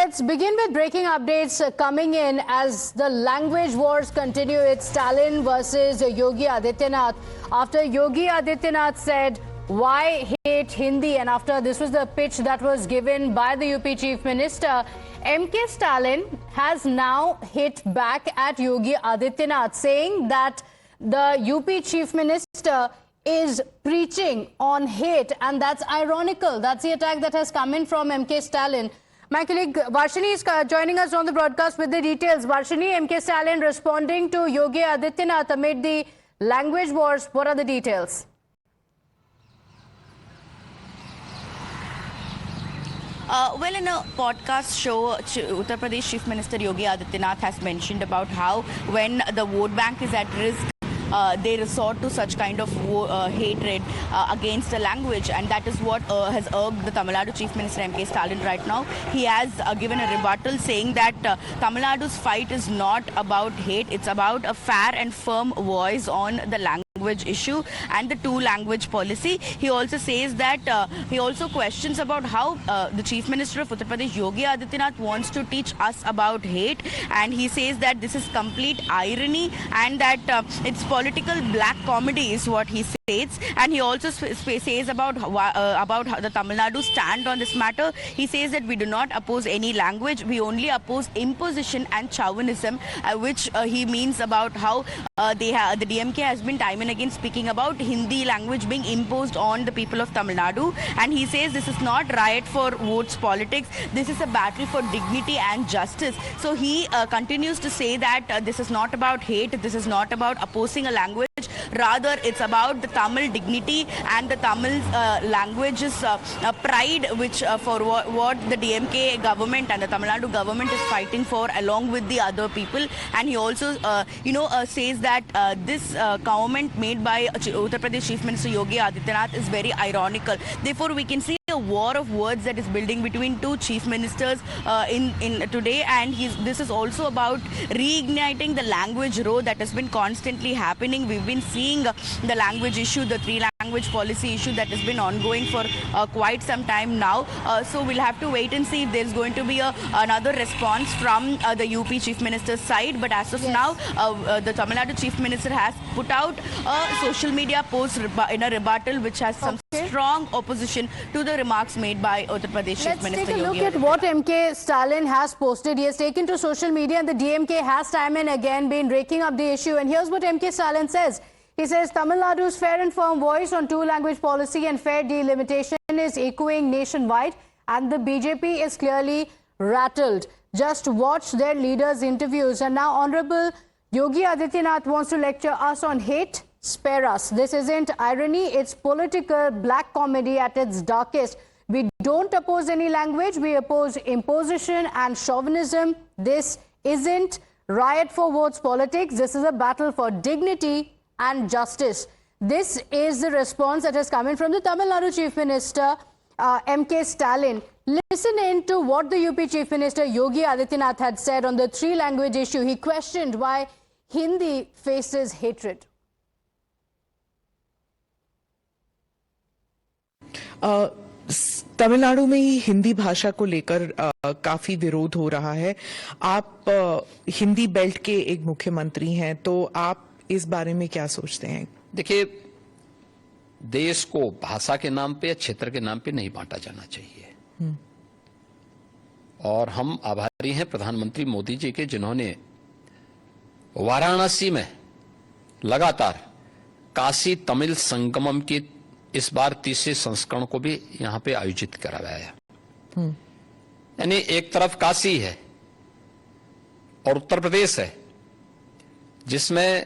let's begin with breaking updates coming in as the language wars continue. It's Stalin versus Yogi Adityanath. After Yogi Adityanath said, "Why hate Hindi?" and after this was the pitch that was given by the UP Chief Minister, MK Stalin has now hit back at Yogi Adityanath, saying that the UP Chief Minister is preaching on hate, and that's ironical. That's the attack that has come in from MK Stalin. My colleague Varshini is joining us on the broadcast with the details. Varshini, MK Stalin responding to Yogi Adityanath amid the language wars. What are the details? Well, in a podcast show, Uttar Pradesh Chief Minister Yogi Adityanath has mentioned about how when the vote bank is at risk, they resort to such kind of hatred against the language, and that is what has irked the Tamil Nadu Chief Minister MK Stalin right now. He has given a rebuttal saying that Tamil Nadu's fight is not about hate, it's about a fair and firm voice on the language issue and the two-language policy. He also says that he also questions about how the Chief Minister of Uttar Pradesh Yogi Adityanath wants to teach us about hate, and he says that this is complete irony and that it's political black comedy is what he states. And he also says about the Tamil Nadu stand on this matter. He says that we do not oppose any language, we only oppose imposition and chauvinism, which he means about how the DMK has been time and again speaking about Hindi language being imposed on the people of Tamil Nadu. And he says this is not riot for votes politics, this is a battle for dignity and justice. So he continues to say that this is not about hate, this is not about opposing a language, rather it's about the Tamil dignity and the Tamil language's pride, which for what the DMK government and the Tamil Nadu government is fighting for along with the other people. And he also says that this government made by Uttar Pradesh Chief Minister Yogi Adityanath is very ironical. Therefore, we can see a war of words that is building between two chief ministers in today, and this is also about reigniting the language row that has been constantly happening. We've been seeing the language issue, the three-language policy issue that has been ongoing for quite some time now. So we'll have to wait and see if there's going to be another response from the UP Chief Minister's side. But as of now, the Tamil Nadu Chief Minister has put out a social media post in a rebuttal which has some strong opposition to the remarks made by Uttar Pradesh Chief Minister Yogi Adityanath. Let's take a look at what MK Stalin has posted. He has taken to social media, and the DMK has time and again been raking up the issue. And here's what MK Stalin says. He says Tamil Nadu's fair and firm voice on two-language policy and fair delimitation is echoing nationwide, and the BJP is clearly rattled. Just watch their leaders' interviews. And now Honorable Yogi Adityanath wants to lecture us on hate. Spare us. This isn't irony, it's political black comedy at its darkest. We don't oppose any language, we oppose imposition and chauvinism. This isn't riot for votes politics, this is a battle for dignity and justice. This is the response that has come in from the Tamil Nadu Chief Minister MK Stalin. Listen in to what the UP Chief Minister Yogi Adityanath had said on the three-language issue. He questioned why Hindi faces hatred. Tamil Nadu में ही हिंदी भाषा को लेकर काफी विरोध हो रहा है। आप हिंदी बेल्ट के एक मुख्यमंत्री हैं, तो आप इस बारे में क्या सोचते हैं? देखिए, देश को भाषा के नाम पे या क्षेत्र के नाम पे नहीं बांटा जाना चाहिए। और हम आभारी हैं प्रधानमंत्री मोदी जी के, जिन्होंने वाराणसी में लगातार काशी तमिल संगमम की इस बार तीसरे संस्करण को भी यहां पे आयोजित करवाया। यानी एक तरफ काशी है और उत्तर प्रदेश है, जिसमें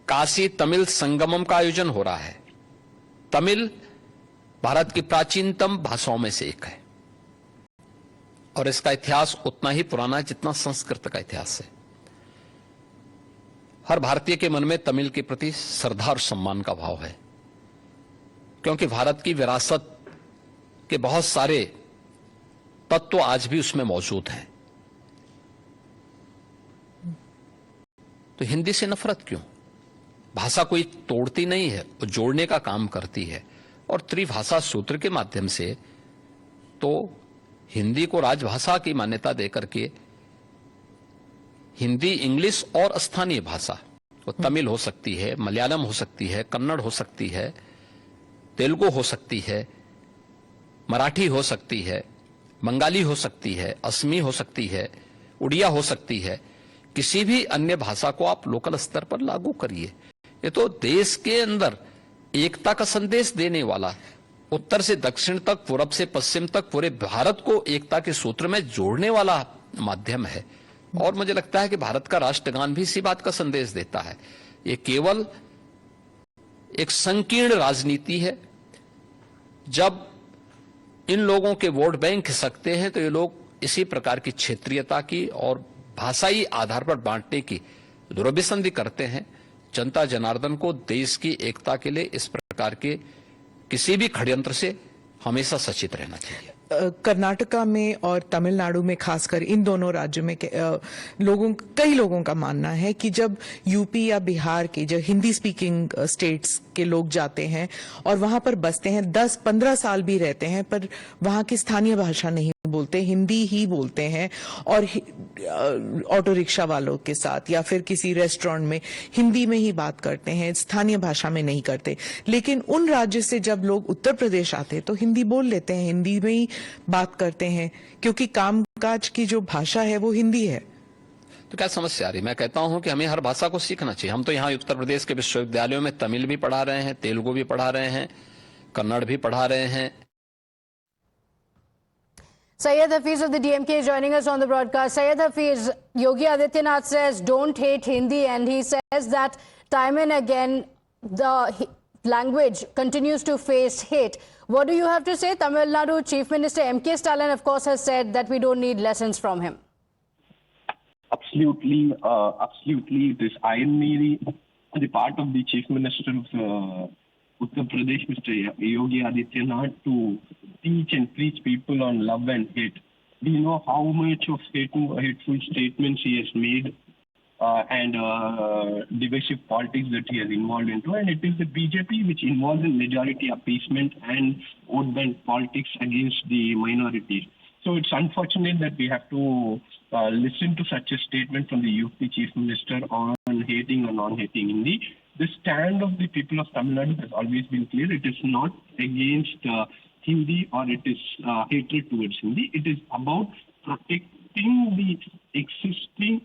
काशी तमिल संगमम का आयोजन हो रहा है। तमिल भारत की प्राचीनतम भाषाओं में से एक है और इसका इतिहास उतना ही पुराना है जितना संस्कृत का इतिहास है। हर भारतीय के मन में तमिल के प्रति श्रद्धा और सम्मान का भाव है, क्योंकि भारत की विरासत के बहुत सारे तत्व आज भी उसमें मौजूद हैं। तो हिंदी से नफरत क्यों? भाषा कोई तोड़ती नहीं है, वो जोड़ने का काम करती है। और त्रिभाषा सूत्र के माध्यम से तो हिंदी को राजभाषा की मान्यता देकर के हिंदी, इंग्लिश और स्थानीय भाषा, वो तमिल हो सकती है, मलयालम हो सकती है, कन्नड़ हो सकती है, तेलुगु हो सकती है, मराठी हो सकती है, बंगाली हो सकती है, असमी हो सकती है, उड़िया हो सकती है, किसी भी अन्य भाषा को आप लोकल स्तर पर लागू करिए। ये तो देश के अंदर एकता का संदेश देने वाला, उत्तर से दक्षिण तक, पूरब से पश्चिम तक पूरे भारत को एकता के सूत्र में जोड़ने वाला माध्यम है। और मुझे लगता है कि भारत का राष्ट्रगान भी इसी बात का संदेश देता है। ये केवल एक संकीर्ण राजनीति है। जब इन लोगों के वोट बैंक खिसकते हैं तो ये लोग इसी प्रकार की क्षेत्रीयता की और भाषाई आधार पर बांटने की दुर्विसंधि करते हैं। जनता जनार्दन को देश की एकता के लिए इस प्रकार के किसी भी षड्यंत्र से हमेशा सचेत रहना चाहिए। कर्नाटका में और तमिलनाडु में, खासकर इन दोनों राज्यों में कई लोगों का मानना है कि जब यूपी या बिहार के जो हिंदी स्पीकिंग स्टेट्स के लोग जाते हैं और वहां पर बसते हैं, 10-15 साल भी रहते हैं, पर वहां की स्थानीय भाषा नहीं बोलते, हिंदी ही बोलते हैं, और ऑटो रिक्शा वालों के साथ या फिर किसी रेस्टोरेंट में हिंदी में ही बात करते हैं, स्थानीय भाषा में नहीं करते। लेकिन उन राज्य से जब लोग उत्तर प्रदेश आते हैं तो हिंदी बोल लेते हैं, हिंदी में ही बात करते हैं, क्योंकि कामकाज की जो भाषा है वो हिंदी है। तो क्या समस्या आ रही? मैं कहता हूं कि हमें हर भाषा को सीखना चाहिए। हम तो यहाँ उत्तर प्रदेश के विश्वविद्यालयों में तमिल भी पढ़ा रहे हैं, तेलुगु भी पढ़ा रहे हैं, कन्नड़ भी पढ़ा रहे हैं। Syed Hafiz of the DMK is joining us on the broadcast. Syed Hafiz, Yogi Adityanath says don't hate Hindi, and he says that time and again the language continues to face hate. What do you have to say? Tamil Nadu Chief Minister M.K. Stalin, of course, has said that we don't need lessons from him. Absolutely, it is irony on the part of the Chief Minister of Uttar Pradesh, Mr. Yogi Adityanath, to teach and preach people on love and hate. We know how much of hateful statements he has made and divisive politics that he has involved into, and it is the BJP which involves in majority appeasement and vote bank politics against the minorities. So it's unfortunate that we have to listen to such a statement from the UP Chief Minister on hating or non-hating Hindi. The stand of the people of Tamil Nadu has always been clear. It is not against Hindi or it is hatred towards Hindi. It is about protecting the existing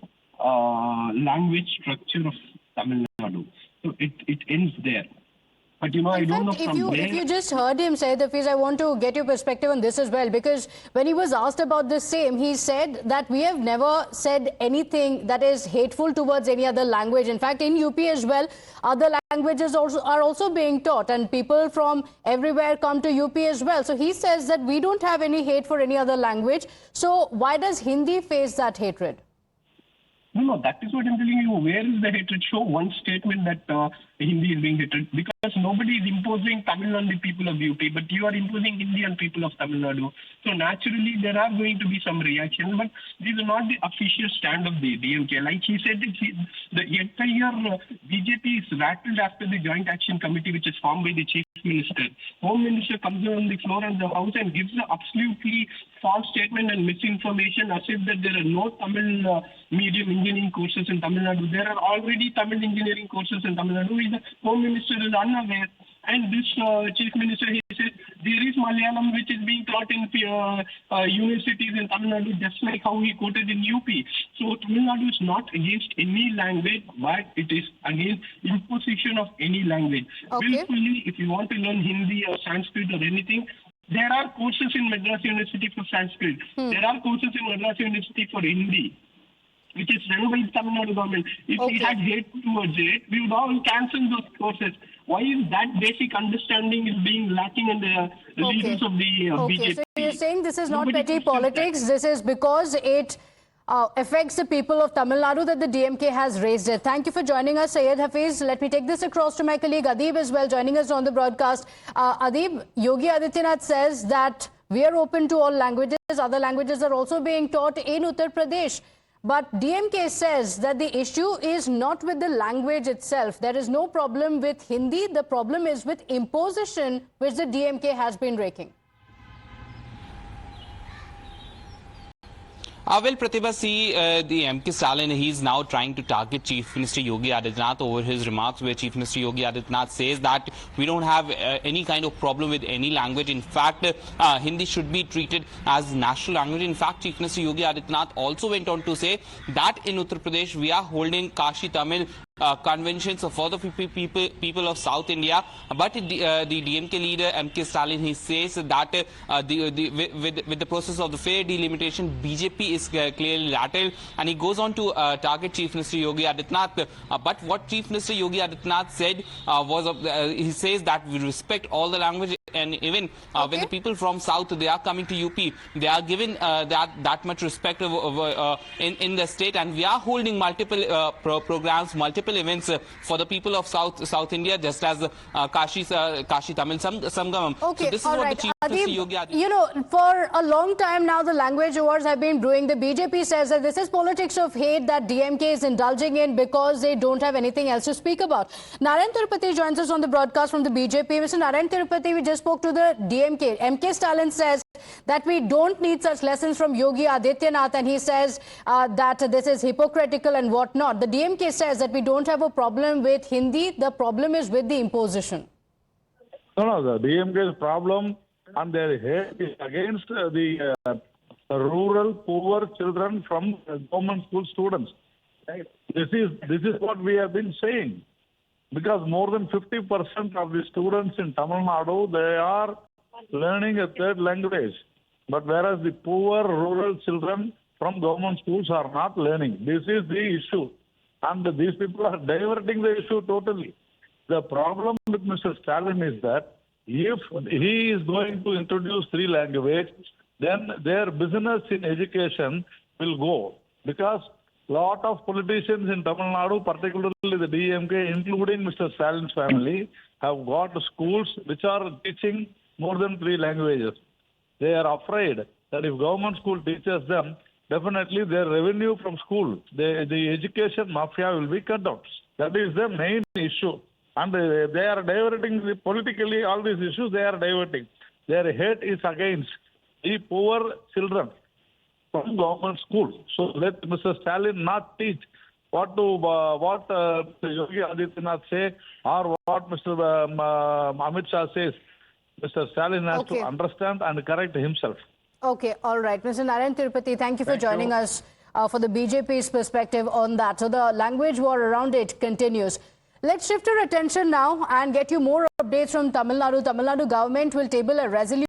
language structure of Tamil Nadu. So it ends there. But I don't know from where... If you just heard him, Syed Hafiz, I want to get your perspective on this as well, because when he was asked about the same, he said that we have never said anything that is hateful towards any other language. In fact, in UP as well, other languages are also being taught, and people from everywhere come to UP as well. So he says that we don't have any hate for any other language. So why does Hindi face that hatred? No, that is what I'm telling you. Where is the hatred? Show one statement that Hindi is being hated, because nobody is imposing Tamil on the people of UP, but you are imposing Hindi on people of Tamil Nadu. So naturally, there are going to be some reaction, but these are not the official stand of the DMK. Like he said, the entire BJP is rattled after the Joint Action Committee, which is formed by the Chief Minister. Home Minister comes on the floor of the House and gives an absolutely false statement and misinformation, as if that there are no Tamil medium engineering courses in Tamil Nadu. There are already Tamil engineering courses in Tamil Nadu. The Home Minister is unaware. And this Chief Minister, he said, there is Malayalam which is being taught in universities in Tamil Nadu, just like how he quoted in UP. So Tamil Nadu is not against any language, but it is against imposition of any language. Okay. Willfully, if you want to learn Hindi or Sanskrit or anything, there are courses in Madras University for Sanskrit. There are courses in Madras University for Hindi, which is run by the Tamil Nadu government. If we had hate towards it, we would all cancel those courses. Why is that basic understanding is being lacking in the leaders of the BJP? So you're saying this is not petty politics. This is because it affects the people of Tamil Nadu that the DMK has raised it. Thank you for joining us, Syed Hafiz. Let me take this across to my colleague Adib as well, joining us on the broadcast. Adib, Yogi Adityanath says that we are open to all languages. Other languages are also being taught in Uttar Pradesh. But DMK says that the issue is not with the language itself. There is no problem with Hindi. The problem is with imposition, which the DMK has been raking. Well, Pratibha, see, the MK Stalin, he's now trying to target Chief Minister Yogi Adityanath over his remarks, where Chief Minister Yogi Adityanath says that we don't have any kind of problem with any language. In fact, Hindi should be treated as national language. In fact, Chief Minister Yogi Adityanath also went on to say that in Uttar Pradesh, we are holding Kashi Tamil conventions for the people of South India, but the DMK leader MK Stalin, he says that with the process of the fair delimitation, BJP is clearly rattled, and he goes on to target Chief Minister Yogi Adityanath. But what Chief Minister Yogi Adityanath said was he says that we respect all the language, and even when the people from South, they are coming to UP, they are given that much respect in the state, and we are holding multiple programs, multiple events for the people of South India, just as Kashi Tamil Sangamam. Okay, so this is all what right. the Chief Minister Yogi Adityanath. You know, for a long time now, the language wars have been brewing. The BJP says that this is politics of hate that DMK is indulging in because they don't have anything else to speak about. Narayan Tirupati joins us on the broadcast from the BJP. Mr. Narayan Tirupati, we just spoke to the DMK. MK Stalin says that we don't need such lessons from Yogi Adityanath, and he says that this is hypocritical and whatnot. The DMK says that we don't have a problem with Hindi. The problem is with the imposition. No, the DMK's problem and their hate is against the rural poor children from government school students. Right? This is what we have been saying, because more than 50% of the students in Tamil Nadu, they are learning a third language, but whereas the poor rural children from government schools are not learning. This is the issue, and these people are diverting the issue totally. The problem with Mr. Stalin is that if he is going to introduce three languages, then their business in education will go, because lot of politicians in Tamil Nadu, particularly the DMK, including Mr. Stalin's family, have got schools which are teaching more than three languages. They are afraid that if government school teaches them, definitely their revenue from school, the education mafia will be cut out. That is the main issue. And they are diverting politically all these issues, they are diverting. Their hate is against the poor children from government school. So let Mr. Stalin not teach what Yogi Adityanath say or what Mr. Amit Shah says. Mr. Stalin has to understand and correct himself. Okay, all right. Mr. Narayan Tirupati, thank you for joining us for the BJP's perspective on that. So the language war around it continues. Let's shift our attention now and get you more updates from Tamil Nadu. Tamil Nadu government will table a resolution